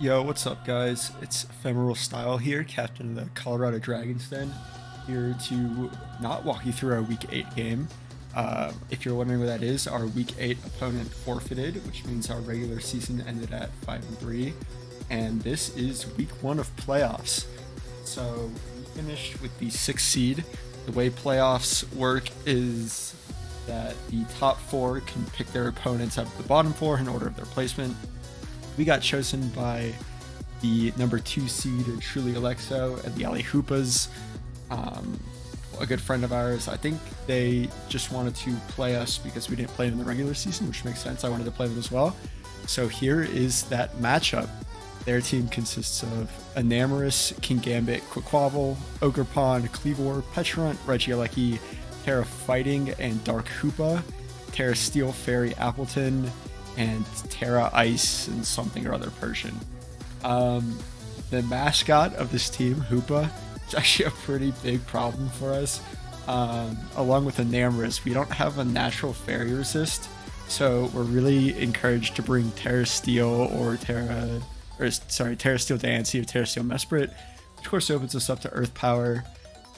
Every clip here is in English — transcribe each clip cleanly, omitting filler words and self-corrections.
Yo, what's up, guys? It's Ephemeral Style here, captain of the Colorado Dragons Den, here to not walk you through our Week 8 game. If you're wondering what that is, our Week 8 opponent forfeited, which means our regular season ended at 5-3, and this is Week 1 of playoffs. So we finished with the 6th seed. The way playoffs work is that the top 4 can pick their opponents out of the bottom 4 in order of their placement. We got chosen by the number 2 seed TrulyAlexO and the Hoopas, a good friend of ours. I think they just wanted to play us because we didn't play in the regular season, which makes sense. I wanted to play them as well. So here is that matchup. Their team consists of Enamorous, Kingambit, Quaquaval, Ogerpon, Cleavor, Petulant, Regieleki, Terra Fighting, and Dark Hoopa, Terra Steel Fairy Appleton, and Terra Ice and something or other Persian. The mascot of this team, Hoopa, is actually a pretty big problem for us. Along with Enamorous, we don't have a natural fairy resist, so we're really encouraged to bring Terra Steel Terra Steel Diancie or Terra Steel Mesprit, which of course opens us up to Earth Power.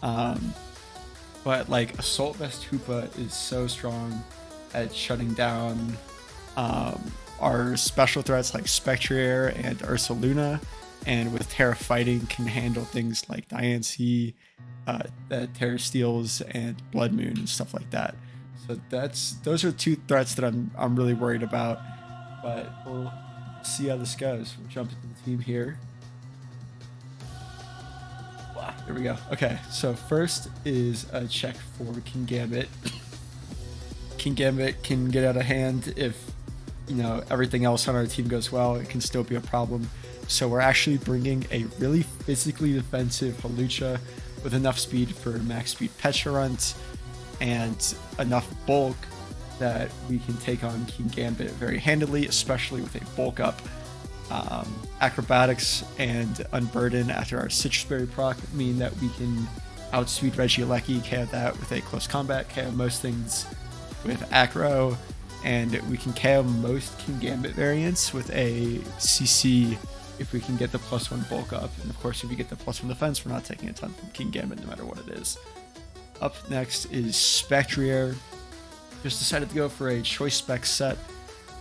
But like Assault Vest Hoopa is so strong at shutting down our special threats like Spectrier and Ursaluna, and with Terra Fighting can handle things like Diancie, Terra Steels, and Blood Moon and stuff like that. So those are two threats that I'm really worried about, but we'll see how this goes. We'll jump into the team here. Here we go. Okay, so first is a check for Kingambit. Kingambit can get out of hand if everything else on our team goes well. It can still be a problem. So we're actually bringing a really physically defensive Hawlucha with enough speed for max speed Petulant and enough bulk that we can take on Kingambit very handily, especially with a bulk up. Acrobatics and Unburden after our Citrus Berry proc mean that we can outspeed Regieleki, KO that with a close combat, KO most things with Acro, and we can KO most Kingambit variants with a CC if we can get the +1 bulk up. And of course, if we get the +1 defense, we're not taking a ton from Kingambit no matter what it is. Up next is Spectrier. Just decided to go for a choice spec set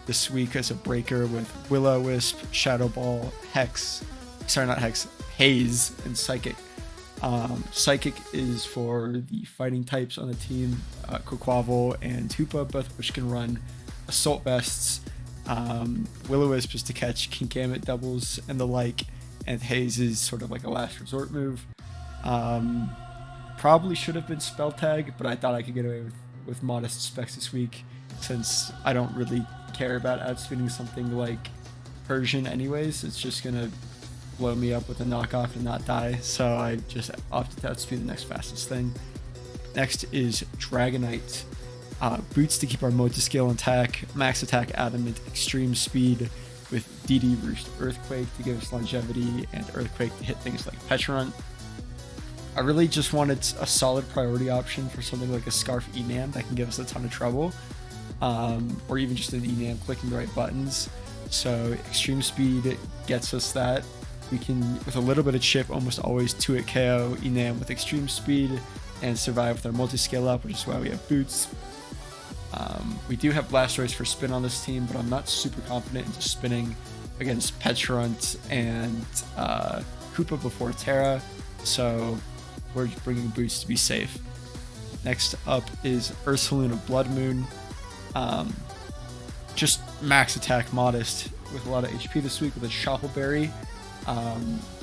this week as a breaker with Will-O-Wisp, Shadow Ball, Haze, and Psychic. Psychic is for the fighting types on the team, Quaquaval and Hoopa, both of which can run Assault Vests. Will-O-Wisp is to catch Kingambit doubles and the like, and Haze is sort of like a last resort move. Probably should have been Spell Tag, but I thought I could get away with modest specs this week, since I don't really care about outspeeding something like Persian anyways. It's just gonna blow me up with a knockoff and not die, so I just opted to outspeed the next fastest thing. Next is Dragonite. Boots to keep our multi-scale intact, max attack adamant, extreme speed with DD Roost Earthquake to give us longevity, and Earthquake to hit things like Petulant. I really just wanted a solid priority option for something like a Scarf Enam that can give us a ton of trouble, or even just an Enam clicking the right buttons. So extreme speed gets us that. We can, with a little bit of chip, almost always 2-hit KO Enam with extreme speed and survive with our multi-scale up, which is why we have boots. We do have Blastoise for spin on this team, but I'm not super confident into spinning against Petulant and Hoopa before Terra, so we're bringing boots to be safe. Next up is Ursaluna Blood Moon. Just max attack modest with a lot of HP this week with a Shoppleberry.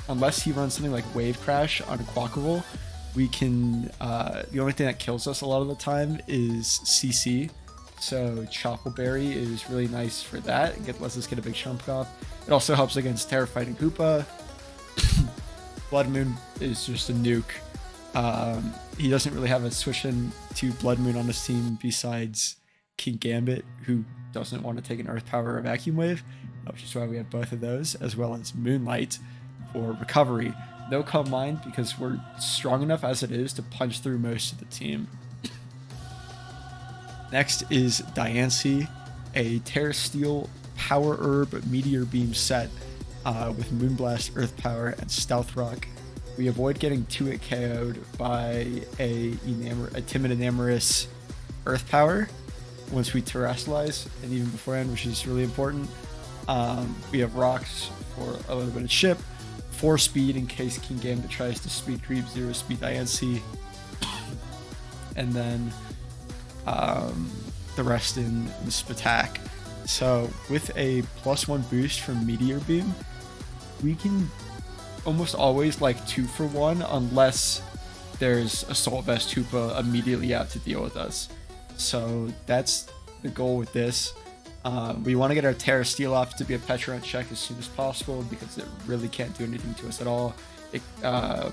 Unless he runs something like Wave Crash on Quaquaval, we can, the only thing that kills us a lot of the time is CC. So Choppleberry is really nice for that. It lets us get a big chunk off. It also helps against Terra Fighting Hoopa. Blood Moon is just a nuke. He doesn't really have a switch in to Blood Moon on his team besides Kingambit, who doesn't want to take an Earth Power or a Vacuum Wave, which is why we have both of those, as well as Moonlight for recovery. No Calm Mind because we're strong enough as it is to punch through most of the team. Next is Diancie, a Terra Steel Power Herb Meteor Beam set. with Moonblast, Earth Power, and Stealth Rock. We avoid getting 2-hit KO'd by a Timid Enamorous Earth Power once we Terrestrialize, and even beforehand, which is really important. We have Rocks for a little bit of chip, 4 speed in case King Gambit tries to speed creep, 0 speed INC, and then the rest in the Spatak. So with a +1 boost from Meteor Beam, we can almost always like 2-for-1 unless there's Assault Vest Hoopa immediately out to deal with us. So that's the goal with this. We want to get our Terra Steel off to be a Petra check as soon as possible because it really can't do anything to us at all.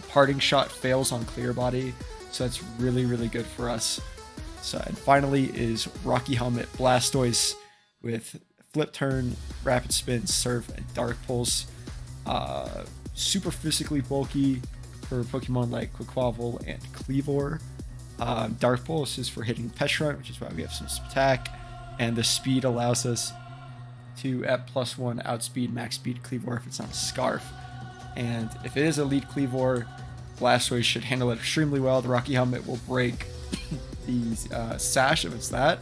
Parting Shot fails on Clear Body, so that's really, really good for us. So, and finally is Rocky Helmet Blastoise with Flip Turn, Rapid Spin, Surf, and Dark Pulse. Super physically bulky for Pokemon like Quaquaval and Cleavor. Dark Pulse is for hitting Petra, which is why we have some attack, and the speed allows us to, at +1, outspeed max speed Cleavor if it's not a Scarf. And if it is Elite Cleavor, Blastoise should handle it extremely well. The Rocky Helmet will break the Sash if it's that,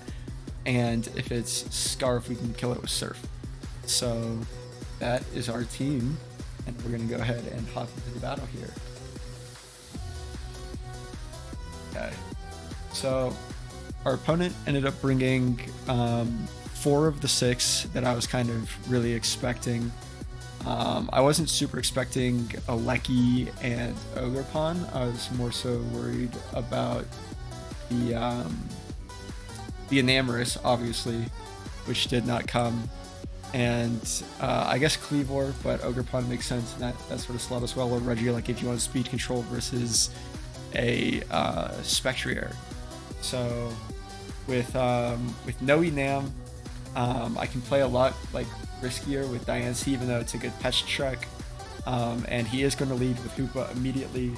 and if it's Scarf, we can kill it with Surf. So that is our team, and we're going to go ahead and hop into the battle here. Okay, so our opponent ended up bringing 4 of the 6 that I was kind of really expecting. I wasn't super expecting a Lecky and Ogerpon. I was more so worried about the Enamorous, obviously, which did not come. And I guess Cleavor, but Ogerpon makes sense in that sort of slot as well. Or Regieleki if you want speed control versus a Spectrier. So with no Enam, I can play a lot like riskier with Diancie, even though it's a good Petra Trek. And he is going to lead with Hoopa immediately.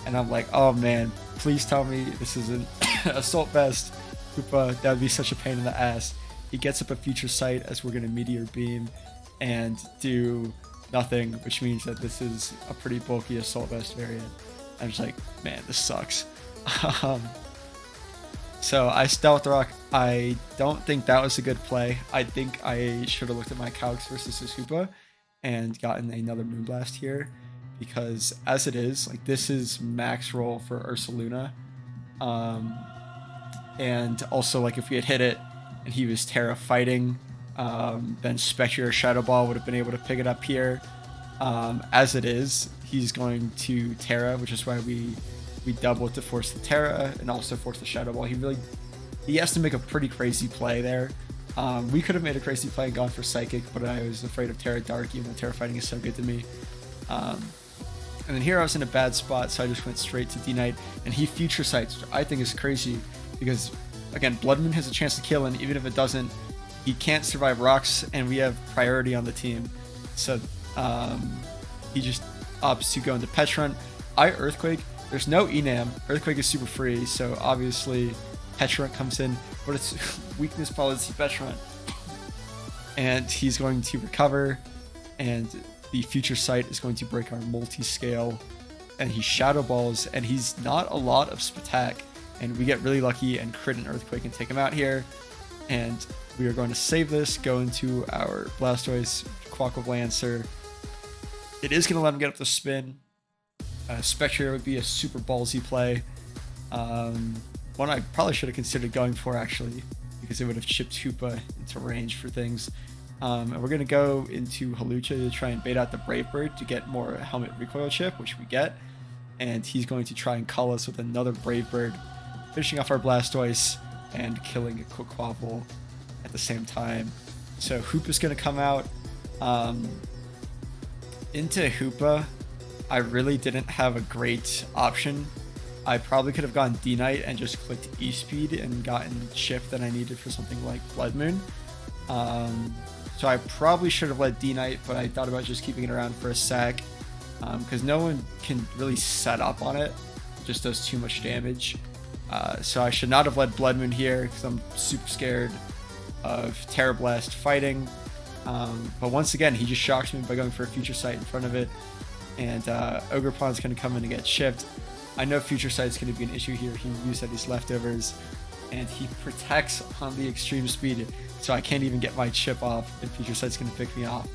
And I'm like, oh man, please tell me this is an Assault Vest Hoopa. That would be such a pain in the ass. He gets up a Future Sight as we're going to Meteor Beam and do nothing, which means that this is a pretty bulky Assault Vest variant. I'm just like, man, this sucks. So I Stealth Rock. I don't think that was a good play. I think I should have looked at my calcs versus this Hoopa and gotten another Moonblast here, because as it is, like, this is max roll for Ursaluna. And also, like, if we had hit it and he was Terra fighting, then Spectre or Shadow Ball would have been able to pick it up here. As it is, he's going to Terra, which is why we double to force the Terra and also force the Shadow Ball. He has to make a pretty crazy play there. We could have made a crazy play and gone for Psychic, but I was afraid of Terra Dark, even though Terra Fighting is so good to me. And then here I was in a bad spot, so I just went straight to D-Knight, and he Future Sights, which I think is crazy, because, again, Blood Moon has a chance to kill, and even if it doesn't, he can't survive Rocks, and we have priority on the team. So he just opts to go into Petrunt. I Earthquake. There's no Enam. Earthquake is super free, so obviously Petrunt comes in, but its weakness follows Petrunt. And he's going to recover, and the Future Sight is going to break our multi-scale, and he Shadow Balls, and he's not a lot of Spatak, and we get really lucky and crit an Earthquake and take him out here. And we are going to save this, go into our Blastoise, Quaquaval Lancer. It is going to let him get up the spin. Spectre would be a super ballsy play. One I probably should have considered going for, actually, because it would have chipped Hoopa into range for things. And we're going to go into Halucha to try and bait out the Brave Bird to get more Helmet Recoil chip, which we get. And he's going to try and call us with another Brave Bird, finishing off our Blastoise and killing a Quaquaval at the same time. So Hoopa's going to come out. Into Hoopa, I really didn't have a great option. I probably could have gone D-Knight and just clicked E-Speed and gotten chip that I needed for something like Blood Moon. So I probably should have led D-Knight, but I thought about just keeping it around for a sec, because no one can really set up on it. It just does too much damage. So I should not have led Blood Moon here, because I'm super scared of Terra Blast fighting. But once again, he just shocks me by going for a Future Sight in front of it, and Ogre Pawn's going to come in and get chipped. I know Future Sight's going to be an issue here. He used at these leftovers, and he protects on the extreme speed, so I can't even get my chip off, and Future Sight's going to pick me off.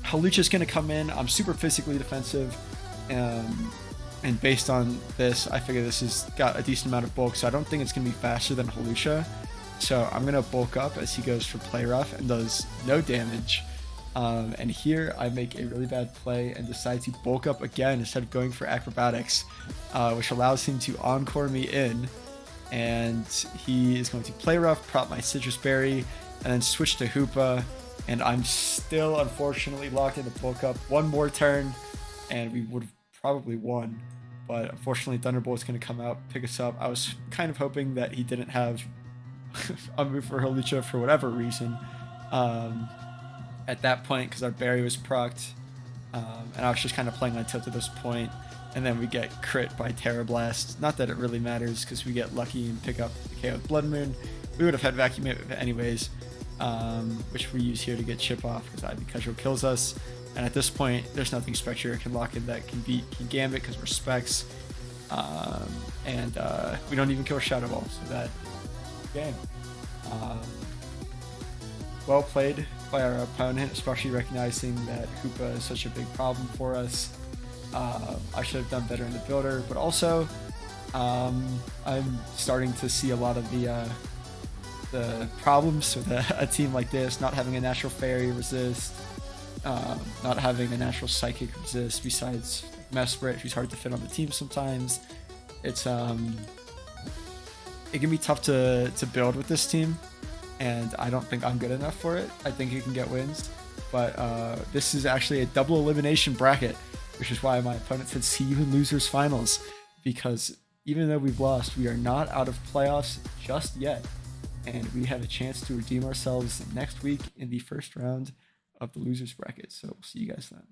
Hoopas going to come in. I'm super physically defensive, and based on this, I figure this has got a decent amount of bulk, so I don't think it's going to be faster than Hoopas. So I'm going to bulk up as he goes for play rough and does no damage. And here I make a really bad play and decide to bulk up again instead of going for acrobatics, which allows him to encore me in. And he is going to play rough, prop my citrus berry, and then switch to Hoopa. And I'm still unfortunately locked into bulk up. One more turn and we would have probably won. But unfortunately Thunderbolt's going to come out, pick us up. I was kind of hoping that he didn't have a move for Hoopas for whatever reason. At that point, because our berry was procced, and I was just kind of playing on tilt at this point, and then we get crit by Terra Blast. Not that it really matters, because we get lucky and pick up the KO with Blood Moon. We would have had Vacuum it anyways, which we use here to get chip off, because Ivy Cudgel kills us. And at this point, there's nothing Spectre can lock in that can beat King Gambit, because we're Specs. And we don't even kill Shadow Ball, so that game. Well played by our opponent, especially recognizing that Hoopa is such a big problem for us. I should have done better in the builder, but also I'm starting to see a lot of the problems with a team like this, not having a natural fairy resist, not having a natural psychic resist besides Mesprit, who's hard to fit on the team sometimes. It's it can be tough to build with this team, and I don't think I'm good enough for it. I think you can get wins, but this is actually a double elimination bracket, which is why my opponent said see you in losers finals, because even though we've lost, we are not out of playoffs just yet, and we have a chance to redeem ourselves next week in the first round of the losers bracket. So we'll see you guys then.